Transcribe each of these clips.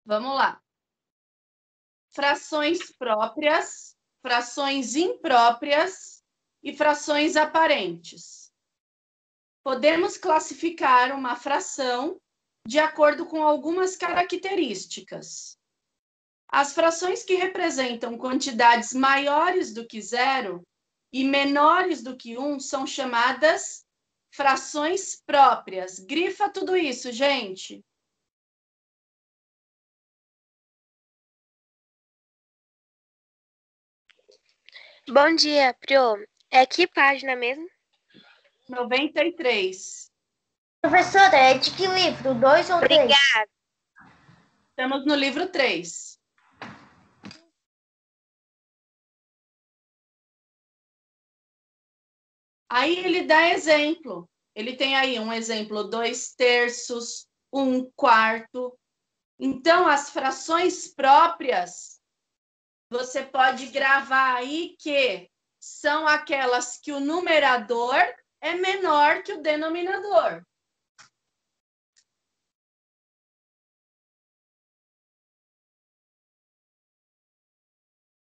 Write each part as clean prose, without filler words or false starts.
Vamos lá. Frações próprias, frações impróprias e frações aparentes. Podemos classificar uma fração de acordo com algumas características. As frações que representam quantidades maiores do que zero e menores do que 1 são chamadas frações próprias. Grifa tudo isso, gente. Bom dia, Pro. É que página mesmo? 93. Professora, é de que livro? 2 ou 3? Obrigada. Estamos no livro 3. Aí ele dá exemplo. Ele tem aí um exemplo 2/3, 1/4. Então, as frações próprias, você pode gravar aí que são aquelas que o numerador é menor que o denominador.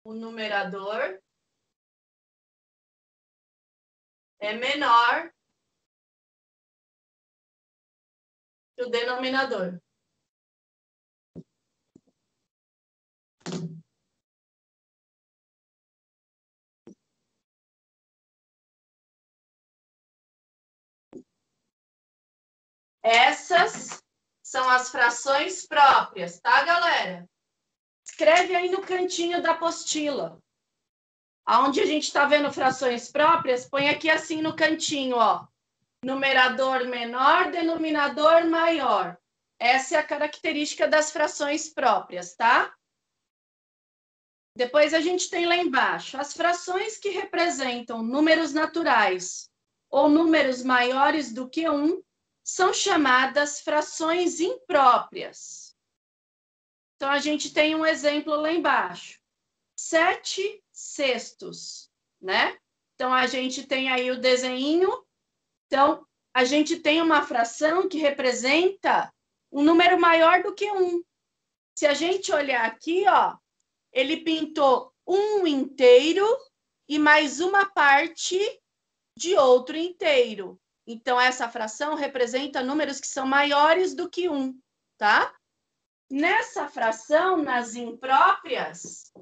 O numerador é menor que o denominador. Essas são as frações próprias, tá, galera? Escreve aí no cantinho da apostila. Aonde a gente está vendo frações próprias, põe aqui assim no cantinho, ó. Numerador menor, denominador maior. Essa é a característica das frações próprias, tá? Depois a gente tem lá embaixo as frações que representam números naturais ou números maiores do que 1 são chamadas frações impróprias. Então, a gente tem um exemplo lá embaixo. 7/6, né? Então, a gente tem aí o desenho. Então, a gente tem uma fração que representa um número maior do que 1. Se a gente olhar aqui, ó, ele pintou um inteiro e mais uma parte de outro inteiro. Então, essa fração representa números que são maiores do que 1, tá? Nessa fração, nas impróprias,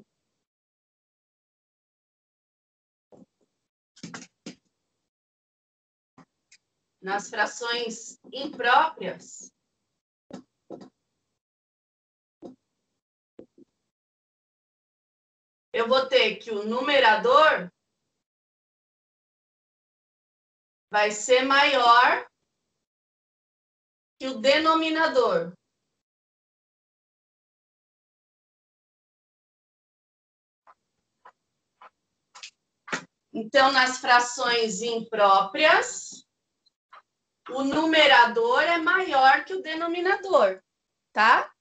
nas frações impróprias, eu vou ter que o numerador vai ser maior que o denominador. Então, nas frações impróprias, o numerador é maior que o denominador, tá?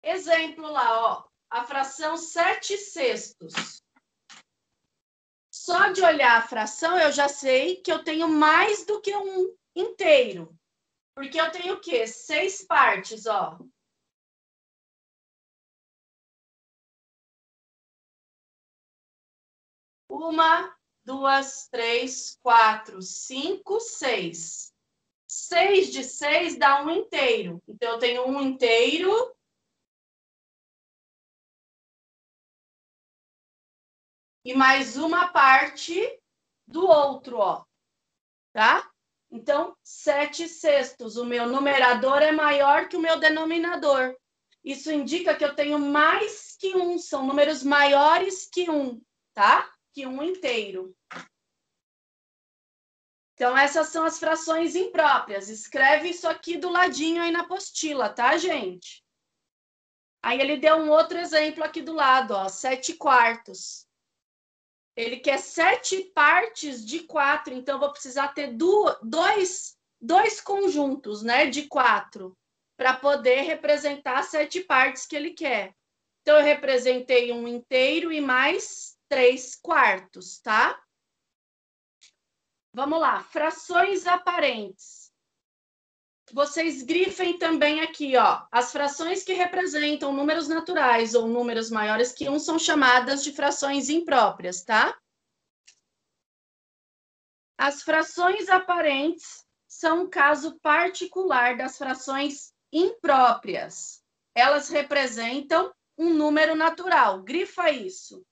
Exemplo lá, ó, a fração 7/6. Só de olhar a fração, eu já sei que eu tenho mais do que um inteiro. Porque eu tenho o quê? 6 partes, ó. Uma, 2, 3, 4, 5, 6. 6 de 6 dá um inteiro. Então, eu tenho um inteiro e mais uma parte do outro, ó. Tá? Então, 7/6. O meu numerador é maior que o meu denominador. Isso indica que eu tenho mais que 1. São números maiores que 1, tá? Que 1 inteiro. Então, essas são as frações impróprias. Escreve isso aqui do ladinho aí na apostila, tá, gente? Aí ele deu um outro exemplo aqui do lado, ó, 7/4. Ele quer 7 partes de 4, então eu vou precisar ter dois conjuntos, né, de 4, para poder representar as 7 partes que ele quer. Então, eu representei um inteiro e mais 3/4, tá? Vamos lá, frações aparentes. vocês grifem também aqui, ó. As frações que representam números naturais ou números maiores que 1 são chamadas de frações impróprias, tá? As frações aparentes são um caso particular das frações impróprias. Elas representam um número natural. Grifa isso.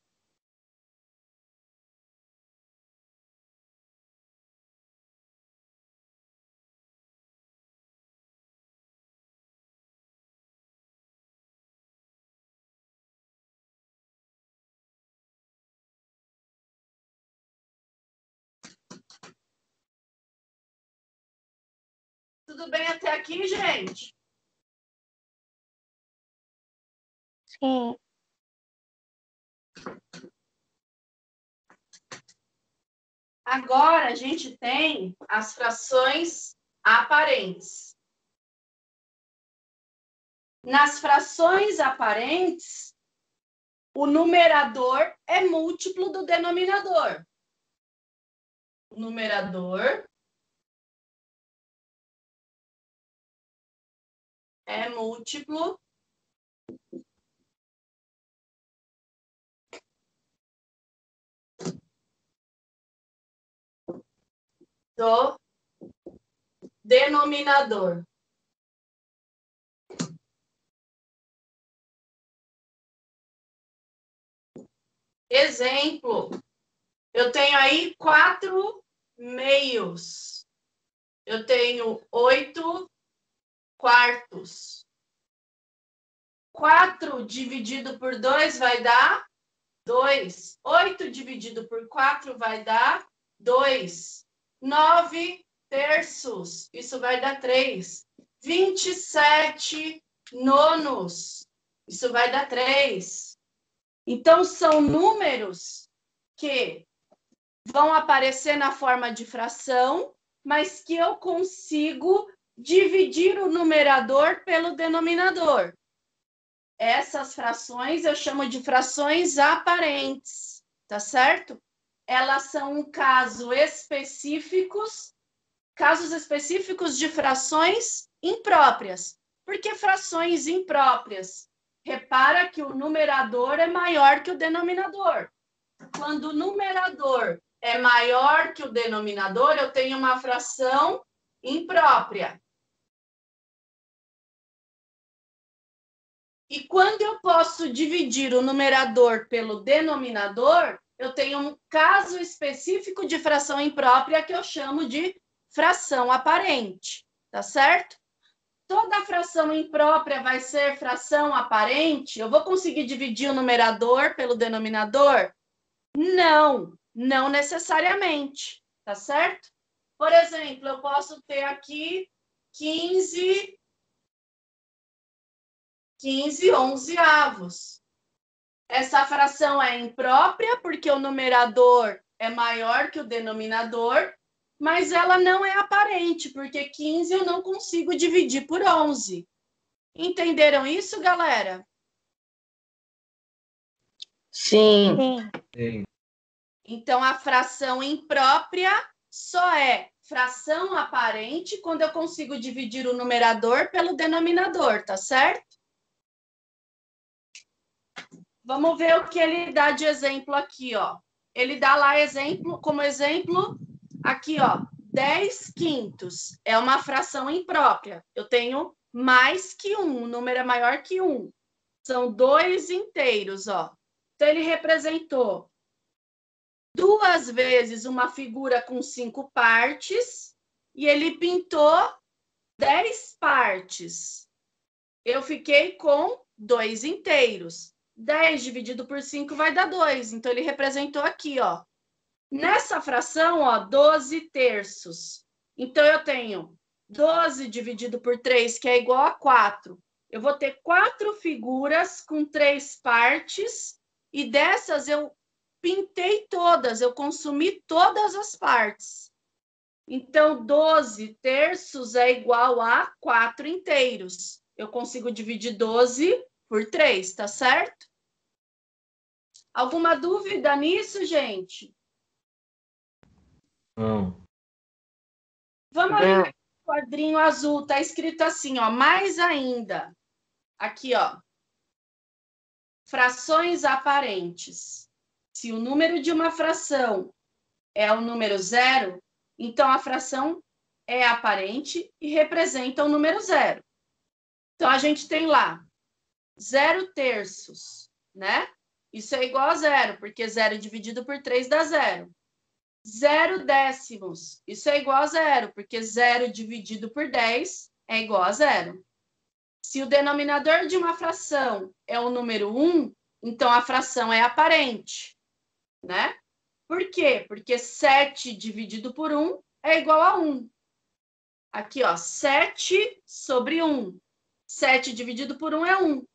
Tudo bem até aqui, gente? Sim. Agora, a gente tem as frações aparentes. Nas frações aparentes, o numerador é múltiplo do denominador. O numerador é múltiplo do denominador. Exemplo, eu tenho aí 4 meios. Eu tenho 8 quartos. 4 dividido por 2 vai dar 2. 8 dividido por 4 vai dar 2. 9 terços, isso vai dar 3. 27 nonos, isso vai dar 3. Então, são números que vão aparecer na forma de fração, mas que eu consigo dividir o numerador pelo denominador. Essas frações eu chamo de frações aparentes, tá certo? Elas são casos específicos de frações impróprias. Por que frações impróprias? Repara que o numerador é maior que o denominador. Quando o numerador é maior que o denominador, eu tenho uma fração imprópria. E quando eu posso dividir o numerador pelo denominador, eu tenho um caso específico de fração imprópria que eu chamo de fração aparente, tá certo? Toda fração imprópria vai ser fração aparente? Eu vou conseguir dividir o numerador pelo denominador? Não, não necessariamente, tá certo? Por exemplo, eu posso ter aqui 15 onzeavos. Essa fração é imprópria porque o numerador é maior que o denominador, mas ela não é aparente, porque 15 eu não consigo dividir por 11. Entenderam isso, galera? Sim. Sim. Então, a fração imprópria só é fração aparente quando eu consigo dividir o numerador pelo denominador, tá certo? Vamos ver o que ele dá de exemplo aqui, ó. Ele dá lá como exemplo, aqui, ó, 10 quintos. É uma fração imprópria. Eu tenho mais que 1, o número é maior que 1. São 2 inteiros, ó. Então, ele representou 2 vezes uma figura com 5 partes e ele pintou 10 partes. Eu fiquei com 2 inteiros. 10 dividido por 5 vai dar 2. Então, ele representou aqui, ó. Nessa fração, ó, 12 terços. Então, eu tenho 12 dividido por 3, que é igual a 4. Eu vou ter 4 figuras com 3 partes, e dessas eu pintei todas, eu consumi todas as partes. Então, 12 terços é igual a 4 inteiros. Eu consigo dividir 12 por 3, tá certo? Alguma dúvida nisso, gente? Não. Vamos quadrinho azul está escrito assim, ó, mais ainda. Aqui, ó. Frações aparentes. Se o número de uma fração é o número 0, então a fração é aparente e representa o número 0. Então, a gente tem lá 0 terços, né? Isso é igual a 0, porque 0 dividido por 3 dá 0. 0 décimos, isso é igual a 0, porque 0 dividido por 10 é igual a 0. Se o denominador de uma fração é o número 1, então a fração é aparente, né? Por quê? Porque 7 dividido por 1 é igual a 1. Aqui, ó, 7 sobre 1. 7 dividido por 1 é 1.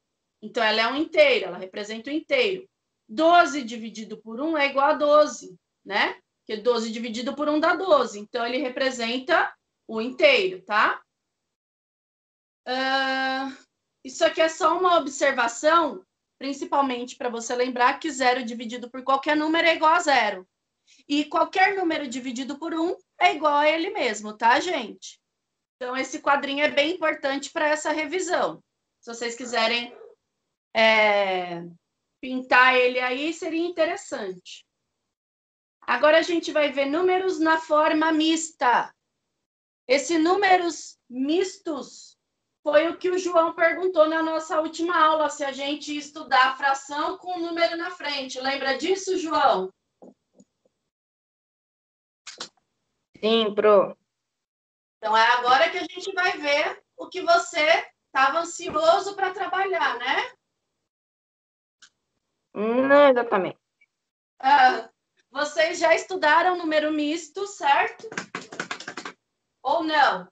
Então, ela é um inteiro, ela representa o inteiro. 12 dividido por 1 é igual a 12, né? Porque 12 dividido por 1 dá 12. Então, ele representa o inteiro, tá? Isso aqui é só uma observação, principalmente para você lembrar que 0 dividido por qualquer número é igual a 0. E qualquer número dividido por 1 é igual a ele mesmo, tá, gente? Então, esse quadrinho é bem importante para essa revisão. Se vocês quiserem pintar ele aí, seria interessante. Agora, a gente vai ver números na forma mista. Esse números mistos foi o que o João perguntou na nossa última aula, se a gente estudar a fração com o número na frente. Lembra disso, João? Sim, pro. Então, é agora que a gente vai ver o que você estava ansioso para trabalhar, né? Não exatamente. Vocês já estudaram número misto, certo? Ou não?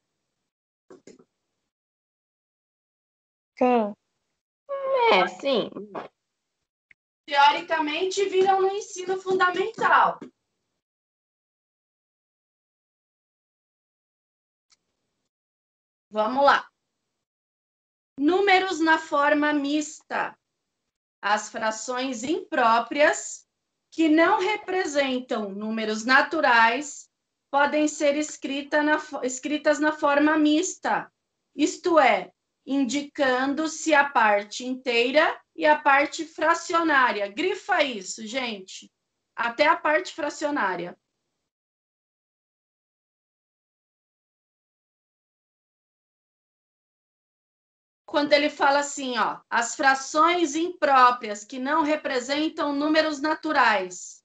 Sim. Sim. Teoricamente, viram no ensino fundamental. Vamos lá. Números na forma mista. As frações impróprias, que não representam números naturais, podem ser escritas na forma mista, isto é, indicando-se a parte inteira e a parte fracionária. Grifa isso, gente. Até a parte fracionária. Quando ele fala assim, ó, as frações impróprias que não representam números naturais.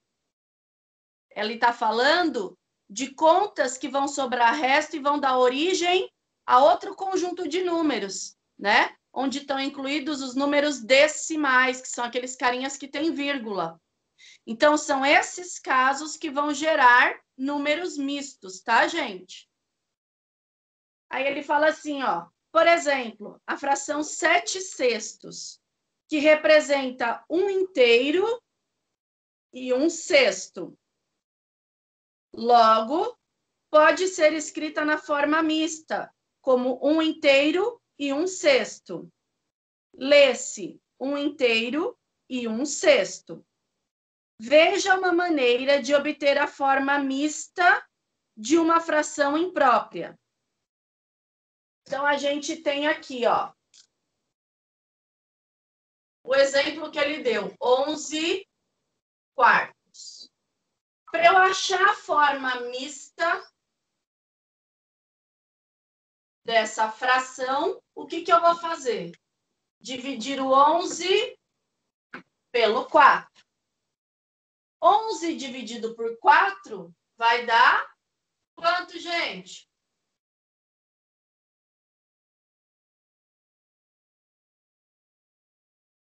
Ele está falando de contas que vão sobrar resto e vão dar origem a outro conjunto de números, né? Onde estão incluídos os números decimais, que são aqueles carinhas que têm vírgula. Então, são esses casos que vão gerar números mistos, tá, gente? Aí ele fala assim, ó, por exemplo, a fração 7/6, que representa um inteiro e um sexto. Logo, pode ser escrita na forma mista, como um inteiro e um sexto. Lê-se um inteiro e um sexto. Veja uma maneira de obter a forma mista de uma fração imprópria. Então, a gente tem aqui, ó, o exemplo que ele deu, 11 quartos. Para eu achar a forma mista dessa fração, o que eu vou fazer? Dividir o 11 pelo 4. 11 dividido por 4 vai dar quanto, gente?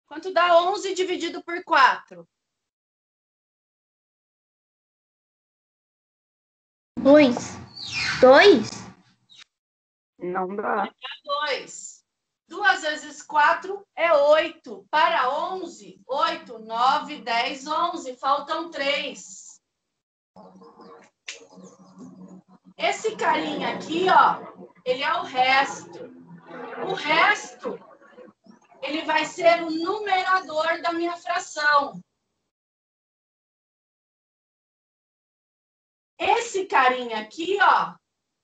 Quanto dá 11 dividido por 4? 2. Não dá. 2. 2 vezes 4 é 8. Para 11, 8, 9, 10, 11. Faltam 3. Esse carinha aqui, ó, ele é o resto. O resto, ele vai ser o numerador da minha fração. Esse carinha aqui, ó,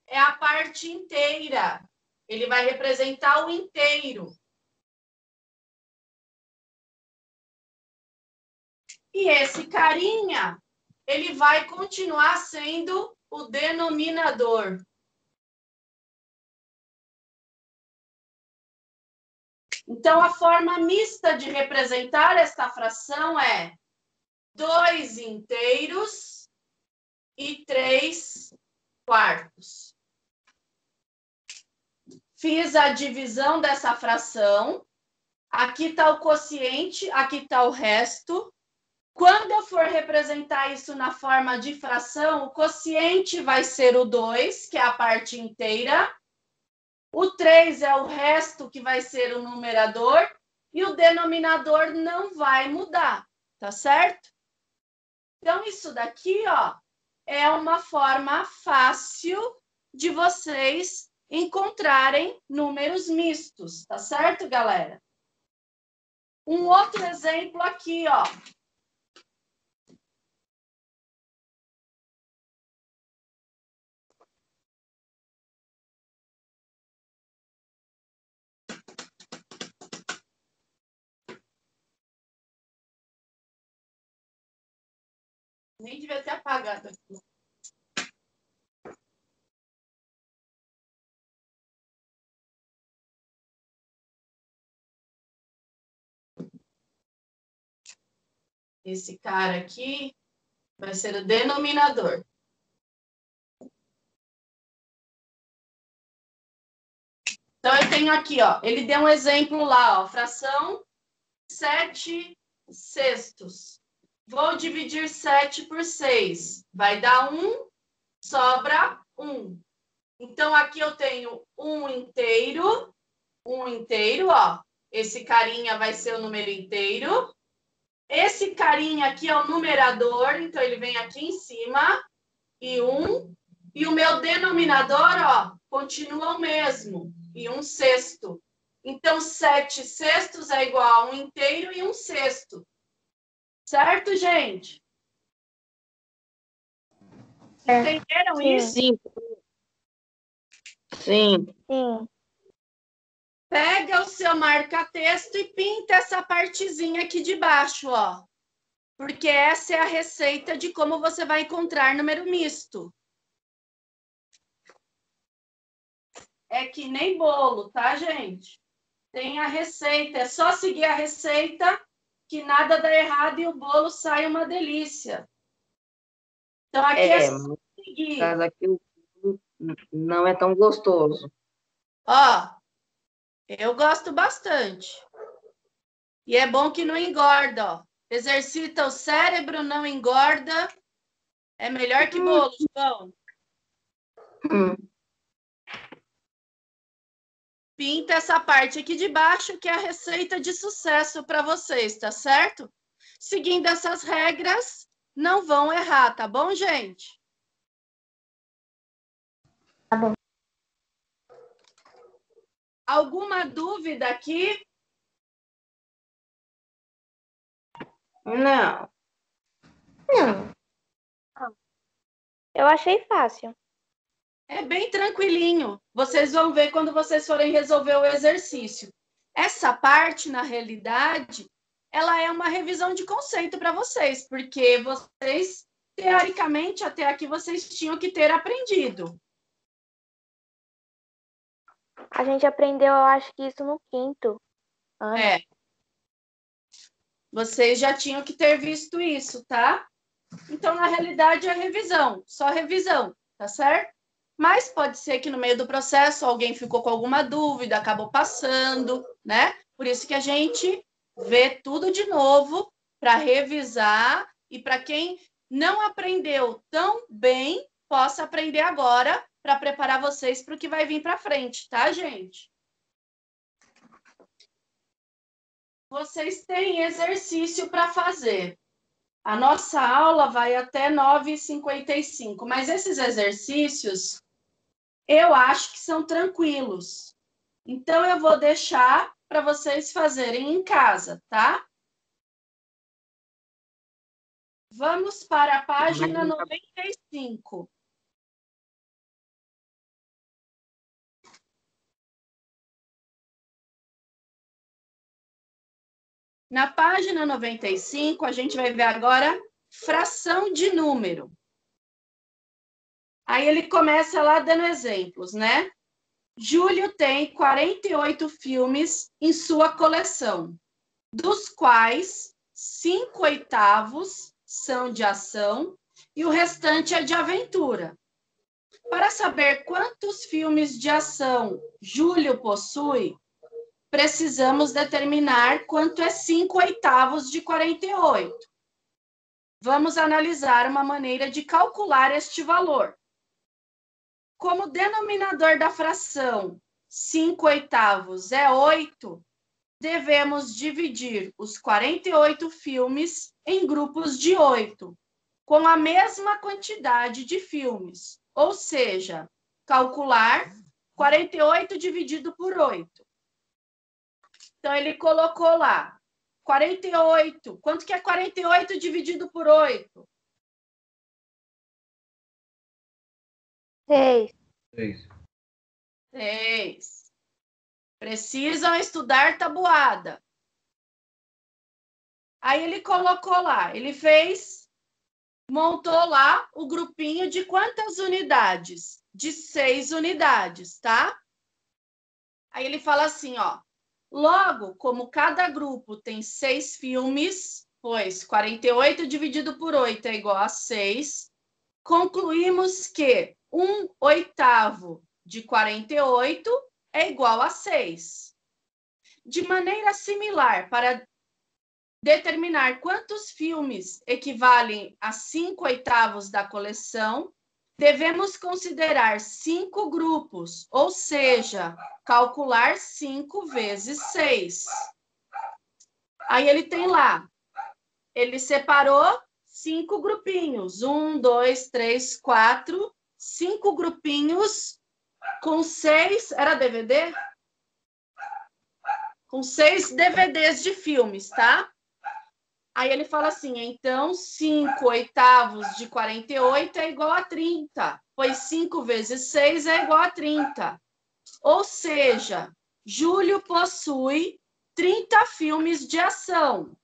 é a parte inteira. Ele vai representar o inteiro. E esse carinha, ele vai continuar sendo o denominador. Então, a forma mista de representar esta fração é 2 inteiros e 3 quartos. Fiz a divisão dessa fração. Aqui está o quociente, aqui está o resto. Quando eu for representar isso na forma de fração, o quociente vai ser o 2, que é a parte inteira. O 3 é o resto, que vai ser o numerador. E o denominador não vai mudar, tá certo? Então, isso daqui, ó, é uma forma fácil de vocês encontrarem números mistos, tá certo, galera? Um outro exemplo aqui, ó. Nem devia ter apagado aqui. Esse cara aqui vai ser o denominador. Então, eu tenho aqui, ó, ele deu um exemplo lá, ó, fração 7 sextos. Vou dividir 7 por 6. Vai dar 1, sobra 1. Então, aqui eu tenho 1 inteiro, ó. Esse carinha vai ser o número inteiro. Esse carinha aqui é o numerador, então ele vem aqui em cima, e 1. E o meu denominador, ó, continua o mesmo, e 1 sexto. Então, 7 sextos é igual a 1 inteiro e 1 sexto. Certo, gente? Entenderam isso? Sim. Sim. Sim. Pega o seu marca-texto e pinta essa partezinha aqui de baixo, ó. Porque essa é a receita de como você vai encontrar número misto. É que nem bolo, tá, gente? Tem a receita, é só seguir a receita que nada dá errado e o bolo sai uma delícia. Então, aqui é só seguir. Mas aqui não é tão gostoso. Ó, eu gosto bastante. E é bom que não engorda, ó. Exercita o cérebro, não engorda. É melhor que bolo, João. Pinta essa parte aqui de baixo, que é a receita de sucesso para vocês, tá certo? Seguindo essas regras, não vão errar, tá bom, gente? Tá bom. Alguma dúvida aqui? Não. Eu achei fácil. É bem tranquilinho. Vocês vão ver quando vocês forem resolver o exercício. Essa parte, na realidade, ela é uma revisão de conceito para vocês, porque vocês, teoricamente, até aqui vocês tinham que ter aprendido. A gente aprendeu, eu acho que isso no quinto ano. É. Vocês já tinham que ter visto isso, tá? Então, na realidade, é revisão, só revisão, tá certo? Mas pode ser que no meio do processo alguém ficou com alguma dúvida, acabou passando, né? Por isso que a gente vê tudo de novo para revisar e para quem não aprendeu tão bem, possa aprender agora para preparar vocês para o que vai vir para frente, tá, gente? Vocês têm exercício para fazer. A nossa aula vai até 9h55, mas esses exercícios eu acho que são tranquilos. Então, eu vou deixar para vocês fazerem em casa, tá? Vamos para a página 95. Na página 95, a gente vai ver agora fração de número. Aí ele começa lá dando exemplos, né? Júlio tem 48 filmes em sua coleção, dos quais 5/8 são de ação e o restante é de aventura. Para saber quantos filmes de ação Júlio possui, precisamos determinar quanto é 5/8 de 48. Vamos analisar uma maneira de calcular este valor. Como o denominador da fração 5/8 é 8, devemos dividir os 48 filmes em grupos de 8, com a mesma quantidade de filmes, ou seja, calcular 48 dividido por 8. Então, ele colocou lá 48. Quanto que é 48 dividido por 8? 6. 6. Precisam estudar tabuada. Aí ele colocou lá, montou lá o grupinho de quantas unidades? De 6 unidades, tá? Aí ele fala assim, ó. Logo, como cada grupo tem 6 filmes, pois 48 dividido por 8 é igual a 6, concluímos que 1/8 de 48 é igual a 6. De maneira similar, para determinar quantos filmes equivalem a 5/8 da coleção, devemos considerar 5 grupos, ou seja, calcular 5 vezes 6. Aí ele tem lá, ele separou 5 grupinhos, 1, 2, 3, 4, 5 grupinhos com 6, era DVD? Com 6 DVDs de filmes, tá? Aí ele fala assim, então 5/8 de 48 é igual a 30, pois 5 vezes 6 é igual a 30. Ou seja, Júlio possui 30 filmes de ação.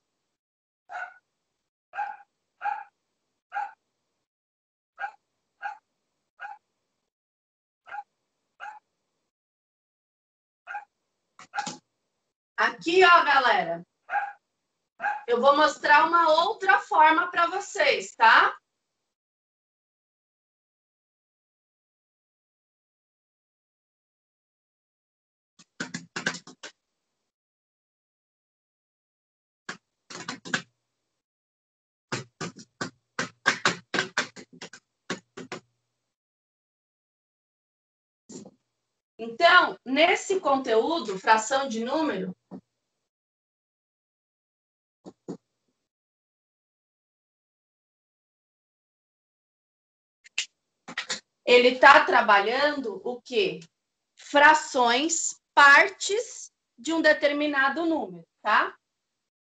Aqui, ó, galera, eu vou mostrar uma outra forma para vocês, tá? Então, nesse conteúdo, fração de número, ele está trabalhando o quê? Frações, partes de um determinado número, tá?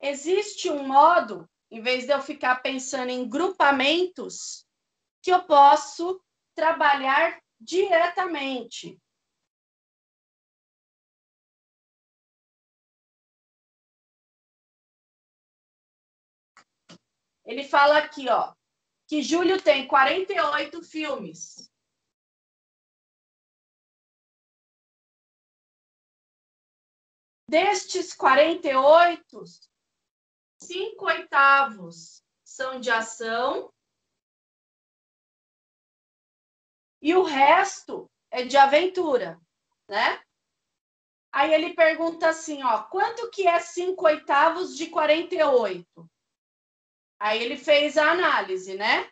Existe um modo, em vez de eu ficar pensando em grupamentos, que eu posso trabalhar diretamente. Ele fala aqui, ó, que Júlio tem 48 filmes. Destes 48, 5/8 são de ação e o resto é de aventura, né? Aí ele pergunta assim, ó, quanto que é 5/8 de 48? Aí ele fez a análise, né?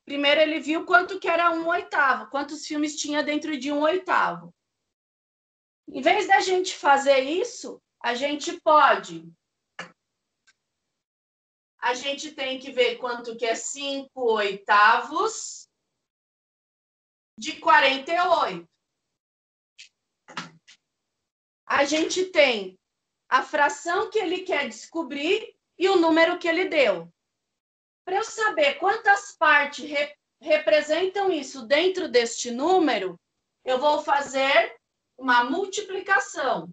Primeiro ele viu quanto que era 1/8, quantos filmes tinha dentro de 1/8. Em vez da gente fazer isso, a gente tem que ver quanto que é 5/8 de 48. A gente tem a fração que ele quer descobrir e o número que ele deu. Para eu saber quantas partes representam isso dentro deste número, eu vou fazer uma multiplicação.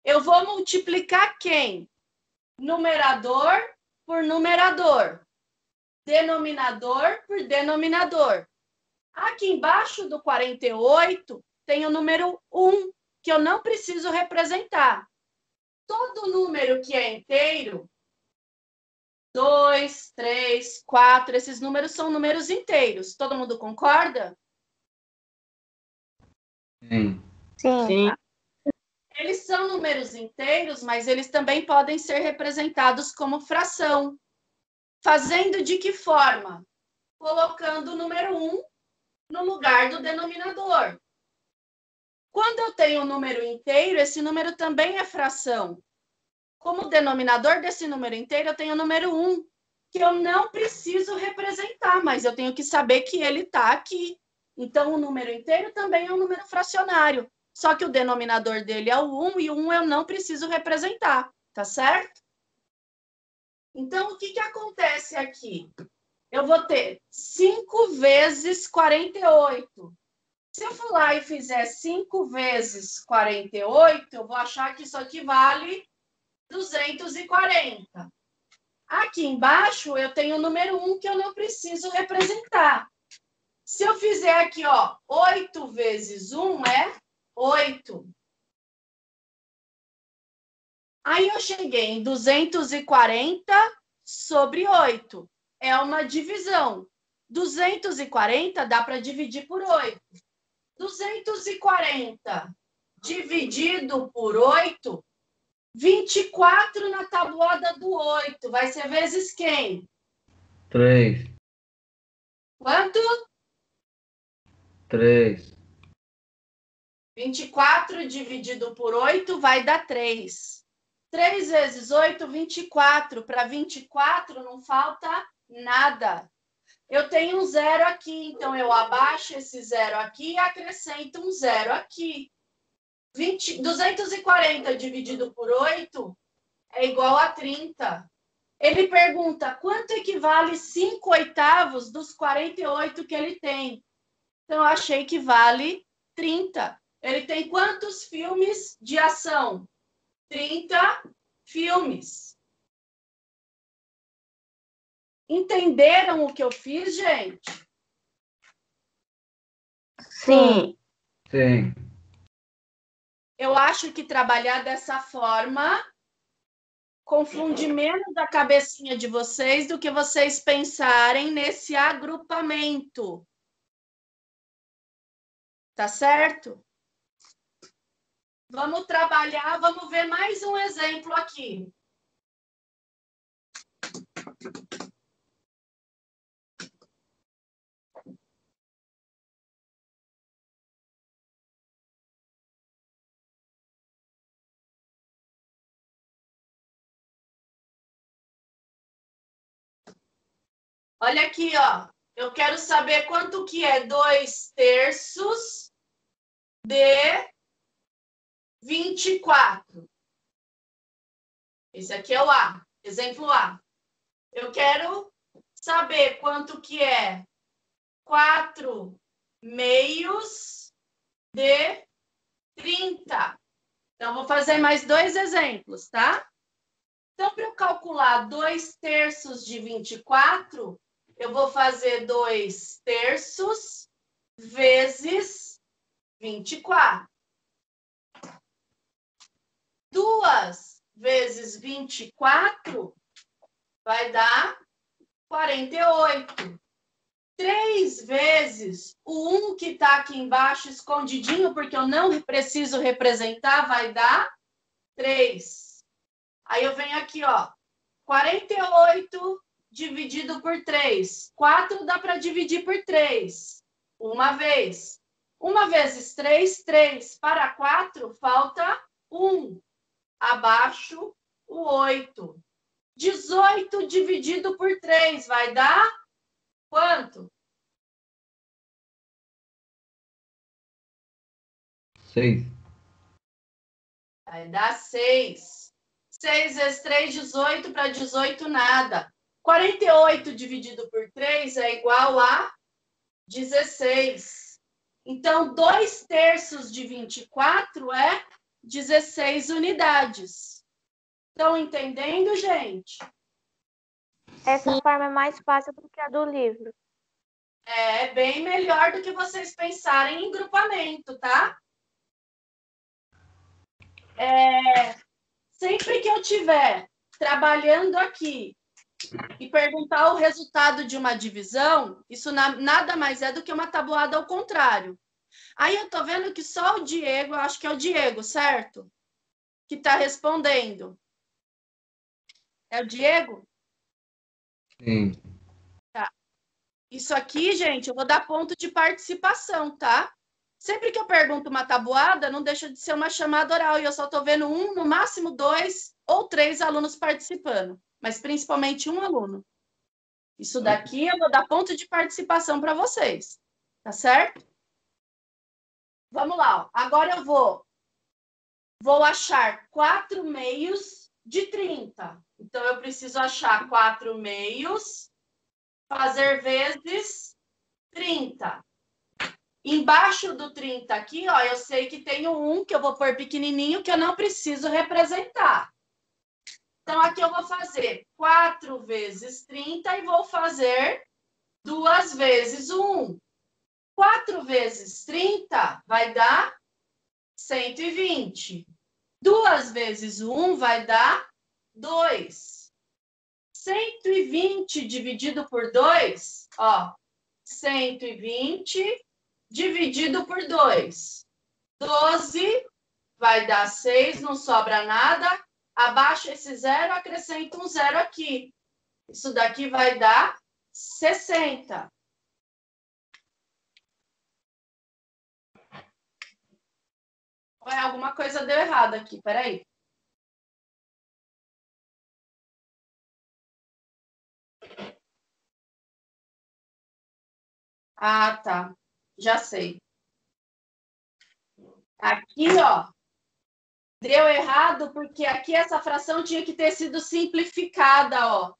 eu vou multiplicar quem? Numerador por numerador. Denominador por denominador. Aqui embaixo do 48 tem o número 1, que eu não preciso representar. Todo número que é inteiro, 2, 3, 4, esses números são números inteiros. Todo mundo concorda? Sim. Sim. Sim. Eles são números inteiros, mas eles também podem ser representados como fração. Fazendo de que forma? Colocando o número 1 no lugar do denominador. Quando eu tenho um número inteiro, esse número também é fração. Como denominador desse número inteiro, eu tenho o número 1, que eu não preciso representar, mas eu tenho que saber que ele está aqui. Então, o número inteiro também é um número fracionário. Só que o denominador dele é o 1 e o 1 eu não preciso representar, tá certo? Então, o que acontece aqui? Eu vou ter 5 vezes 48. Se eu for lá e fizer 5 vezes 48, eu vou achar que isso aqui vale 240. Aqui embaixo, eu tenho o número 1 que eu não preciso representar. Se eu fizer aqui, ó, 8 vezes 1 é 8. Aí eu cheguei em 240 sobre 8. É uma divisão. 240 dá para dividir por 8. 240 dividido por 8, 24 na tabuada do 8. Vai ser vezes quem? 3. Quanto? 3. 24 dividido por 8 vai dar 3. 3 vezes 8, 24. Para 24 não falta nada. Eu tenho um zero aqui, então eu abaixo esse zero aqui e acrescento um zero aqui. 240 dividido por 8 é igual a 30. Ele pergunta quanto equivale 5 oitavos dos 48 que ele tem. Então, eu achei que vale 30. Ele tem quantos filmes de ação? 30 filmes. Entenderam o que eu fiz, gente? Sim. Sim. Eu acho que trabalhar dessa forma confunde menos a cabecinha de vocês do que vocês pensarem nesse agrupamento. Tá certo? Vamos trabalhar, vamos ver mais um exemplo aqui. Olha aqui, ó. Eu quero saber quanto que é 2/3 de 24. Esse aqui é o A, exemplo A. Eu quero saber quanto que é 4 meios de 30. Então, vou fazer mais 2 exemplos, tá? Então, para eu calcular 2/3 de 24, eu vou fazer 2/3 vezes 24. 2 vezes 24 vai dar 48. 3 vezes o 1 que está aqui embaixo escondidinho, porque eu não preciso representar, vai dar 3. Aí eu venho aqui, ó, 48 dividido por 3. 4 dá para dividir por 3. Uma vez. 1 vezes 3, 3. Para 4, falta 1. Abaixo, o 8. 18 dividido por 3 vai dar quanto? 6. Vai dar 6. 6 vezes 3, 18. Para 18, nada. 48 dividido por 3 é igual a 16. Então, 2/3 de 24 é 16 unidades. Estão entendendo, gente? Essa forma é mais fácil do que a do livro. É bem melhor do que vocês pensarem em grupamento, tá? Sempre que eu estiver trabalhando aqui e perguntar o resultado de uma divisão, isso nada mais é do que uma tabuada ao contrário. Aí eu tô vendo que só o Diego, eu acho que é o Diego, certo? Que está respondendo. É o Diego? Sim. Tá. Isso aqui, gente, eu vou dar ponto de participação, tá? Sempre que eu pergunto uma tabuada, não deixa de ser uma chamada oral. E eu só estou vendo um, no máximo 2 ou 3 alunos participando. Mas principalmente um aluno. Isso daqui eu vou dar ponto de participação para vocês. Tá certo? Vamos lá. Ó. Agora eu vou achar 4 meios de 30. Então, eu preciso achar 4 meios, fazer vezes 30. Embaixo do 30 aqui, ó, eu sei que tem o 1, que eu vou pôr pequenininho, que eu não preciso representar. Então, aqui eu vou fazer 4 vezes 30 e vou fazer 2 vezes o 1. 4 vezes 30 vai dar 120. 2 vezes o 1 vai dar 2. 120 dividido por 2, ó, 120 dividido por 2. 12 vai dar 6, não sobra nada. Abaixo esse zero, acrescenta um zero aqui. Isso daqui vai dar 60. Alguma coisa deu errado aqui, peraí. Ah, tá. Já sei. Aqui, ó, deu errado porque aqui essa fração tinha que ter sido simplificada, ó.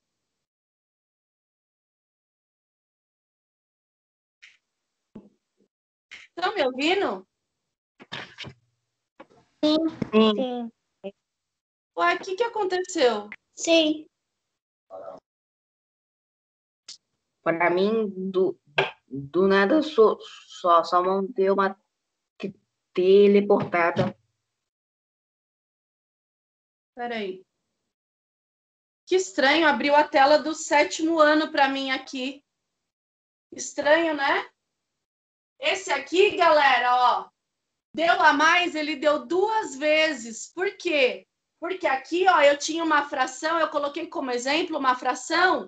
Estão me ouvindo? Sim. Ué, o que aconteceu? Sim. Para mim, do nada, só montei uma teleportada. Peraí. Que estranho, abriu a tela do 7º ano para mim aqui. Estranho, né? Esse aqui, galera, ó, deu a mais, ele deu 2 vezes. Por quê? Porque aqui, ó, eu tinha uma fração, eu coloquei como exemplo uma fração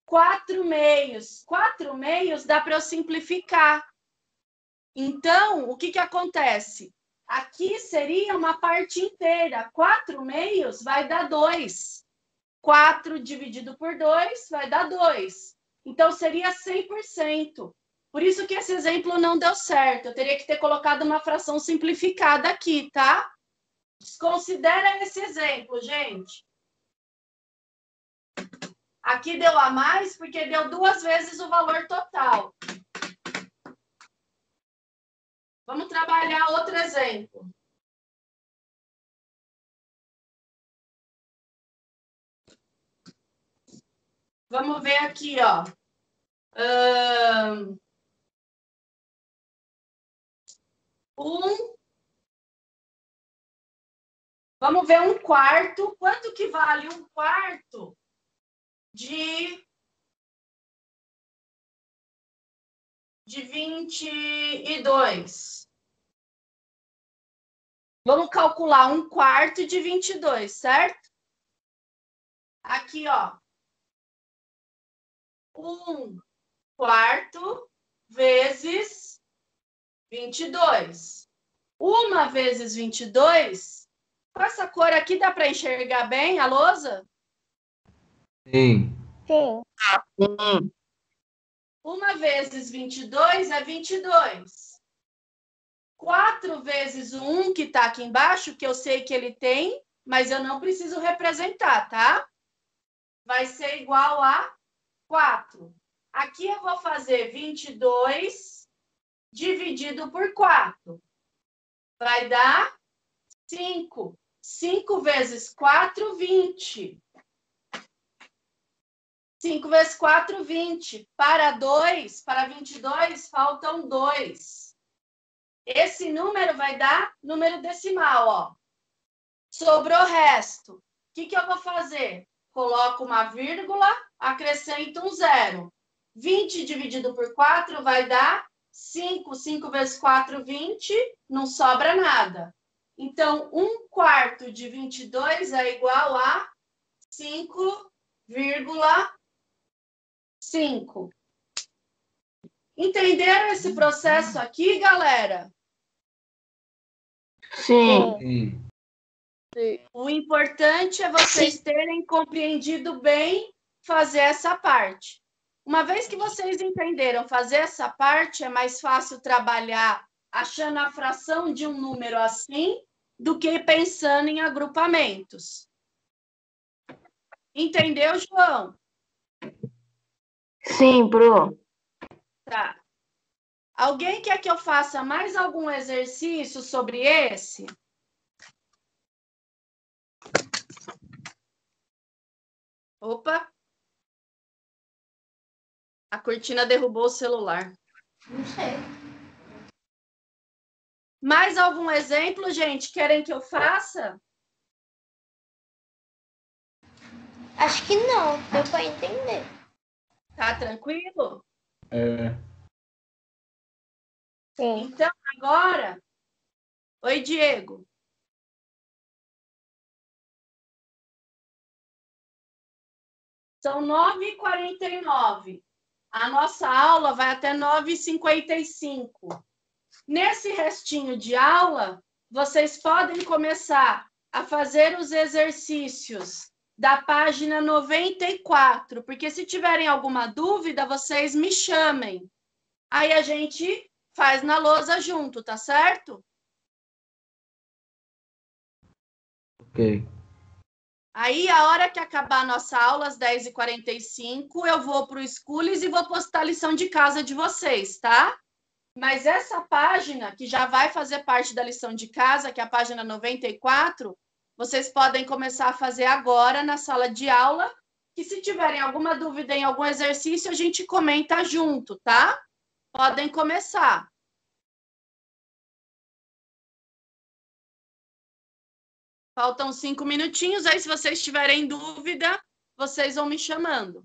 4 meios. 4 meios dá para eu simplificar. Então, o que acontece? Aqui seria uma parte inteira. 4 meios vai dar 2. 4 dividido por 2 vai dar 2. Então, seria 100%. Por isso que esse exemplo não deu certo. Eu teria que ter colocado uma fração simplificada aqui, tá? Desconsidera esse exemplo, gente. Aqui deu a mais porque deu 2 vezes o valor total. Vamos trabalhar outro exemplo. Vamos ver aqui, ó. Vamos ver 1/4. Quanto que vale 1/4 de 22? Vamos calcular 1/4 de 22, certo? Aqui, ó. 1/4 vezes 22. 1 vezes 22, com essa cor aqui dá para enxergar bem a lousa? Sim. Sim. 1 vezes 22 é 22. 4 vezes o 1 que está aqui embaixo, que eu sei que ele tem, mas eu não preciso representar, tá? Vai ser igual a 4. Aqui eu vou fazer 22 dividido por 4. Vai dar 5. 5 vezes 4, 20. 5 vezes 4, 20. Para 2, para 22, faltam 2. Esse número vai dar número decimal, ó. Sobrou o resto. O que eu vou fazer? Coloco uma vírgula, acrescento um 0. 20 dividido por 4 vai dar 5. 5 vezes 4, 20. Não sobra nada. Então, 1/4 de 22 é igual a 5,5. Entenderam esse processo aqui, galera? Sim. Sim. O importante é vocês terem compreendido bem fazer essa parte. Uma vez que vocês entenderam fazer essa parte, é mais fácil trabalhar achando a fração de um número assim do que pensando em agrupamentos. Entendeu, João? Sim, Pro. Tá. Alguém quer que eu faça mais algum exercício sobre esse? Opa! A cortina derrubou o celular. Não sei. Mais algum exemplo, gente? Querem que eu faça? Acho que não, deu para entender. Tá tranquilo? É. Sim. Então, agora... Oi, Diego. São 9h49. A nossa aula vai até 9h55. Nesse restinho de aula, vocês podem começar a fazer os exercícios da página 94, porque se tiverem alguma dúvida, vocês me chamem. Aí a gente faz na lousa junto, tá certo? Ok. Aí, a hora que acabar a nossa aula, às 10h45, eu vou para o Schools e vou postar a lição de casa de vocês, tá? Mas essa página, que já vai fazer parte da lição de casa, que é a página 94, vocês podem começar a fazer agora na sala de aula, que se tiverem alguma dúvida em algum exercício, a gente comenta junto, tá? Podem começar. Faltam 5 minutinhos, aí se vocês tiverem dúvida, vocês vão me chamando.